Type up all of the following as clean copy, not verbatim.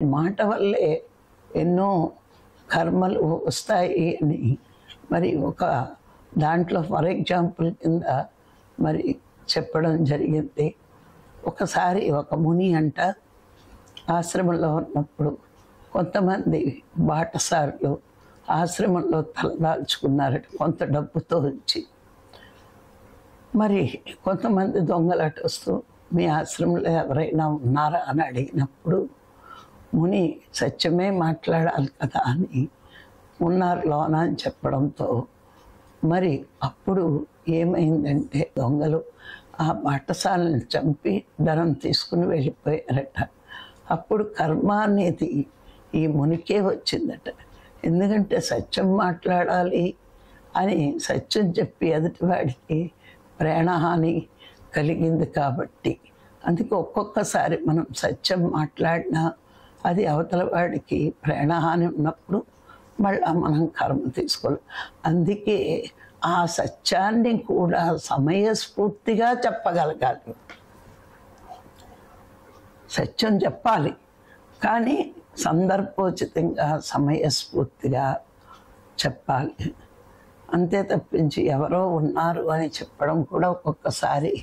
మాట వల్లే ఎన్నో కర్మలు వస్తాయి అని మరి ఒక దాంట్లో ఫర్ ఎగ్జాంపుల్ కింద మరి చెప్పడం జరిగింది. ఒకసారి ఒక ముని అంట ఆశ్రమంలో ఉన్నప్పుడు కొంతమంది బాటసారులు ఆశ్రమంలో తలదాల్చుకున్నారట కొంత డబ్బుతో వచ్చి. మరి కొంతమంది దొంగలట వస్తూ మీ ఆశ్రమంలో ఎవరైనా ఉన్నారా అని అడిగినప్పుడు ముని సత్యమే మాట్లాడాలి కదా అని ఉన్నారు లోన అని చెప్పడంతో మరి అప్పుడు ఏమైందంటే దొంగలు ఆ బాటసాలను చంపి ధనం తీసుకుని వెళ్ళిపోయారట. అప్పుడు కర్మ అనేది ఈ మునికే వచ్చిందట. ఎందుకంటే సత్యం మాట్లాడాలి అని సత్యం చెప్పి ఎదుటివాడికి ప్రాణహాని కలిగింది కాబట్టి. అందుకే ఒక్కొక్కసారి మనం సత్యం మాట్లాడినా అది అవతల వాడికి ప్రాణహాని ఉన్నప్పుడు మళ్ళీ మనం కర్మ తీసుకోవాలి. అందుకే ఆ సత్యాన్ని కూడా సమయస్ఫూర్తిగా చెప్పగలగాలి. సత్యం చెప్పాలి కానీ సందర్భోచితంగా సమయస్ఫూర్తిగా చెప్పాలి. అంతే తప్పించి ఎవరో ఉన్నారు అని చెప్పడం కూడా ఒక్కొక్కసారి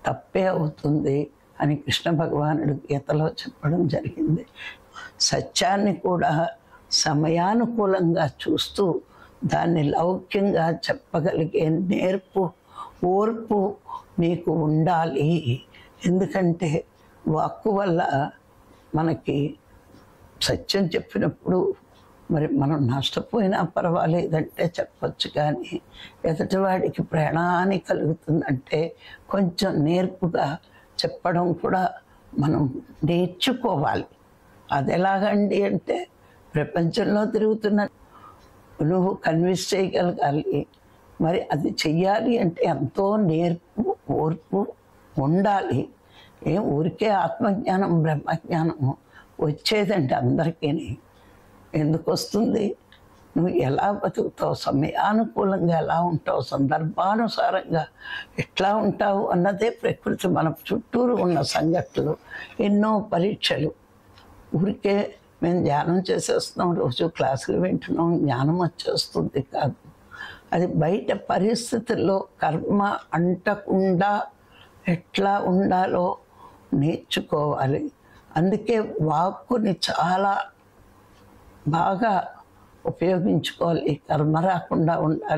తప్పే అవుతుంది అని కృష్ణ భగవానుడు గీతలో చెప్పడం జరిగింది. సత్యాన్ని కూడా సమయానుకూలంగా చూస్తూ దాన్ని లౌక్యంగా చెప్పగలిగే నేర్పు ఓర్పు నీకు ఉండాలి. ఎందుకంటే వాక్కు వల్ల మనకి సత్యం చెప్పినప్పుడు మరి మనం నష్టపోయినా పర్వాలేదంటే చెప్పచ్చు, కానీ ఎదుటివాడికి ప్రాణహాని కలుగుతుందంటే కొంచెం నేర్పుగా చెప్పడం కూడా మనం నేర్చుకోవాలి. అది ఎలాగండి అంటే ప్రపంచంలో తిరుగుతున్న నువ్వు కన్విన్స్ చేయగలగాలి. మరి అది చెయ్యాలి అంటే ఎంతో నేర్పు ఓర్పు ఉండాలి. ఏం ఊరికే ఆత్మజ్ఞానం బ్రహ్మజ్ఞానం వచ్చేదంటే అందరికీ ఎందుకు వస్తుంది? నువ్వు ఎలా బతుకుతావు, సమయానుకూలంగా ఎలా ఉంటావు, సందర్భానుసారంగా ఎట్లా ఉంటావు అన్నదే ప్రకృతి. మన చుట్టూరు ఉన్న సంఘటనలు ఎన్నో పరీక్షలు. ఊరికే మేము ధ్యానం చేసేస్తున్నాం, రోజు క్లాసులు వింటున్నాం, జ్ఞానం వచ్చేస్తుంది కాదు. అది బయట పరిస్థితుల్లో కర్మ అంటకుండా ఎట్లా ఉండాలో నేర్చుకోవాలి. అందుకే వాక్కుని చాలా బాగా ఉపయోగించుకోవాలి, కర్మ రాకుండా ఉండాలి.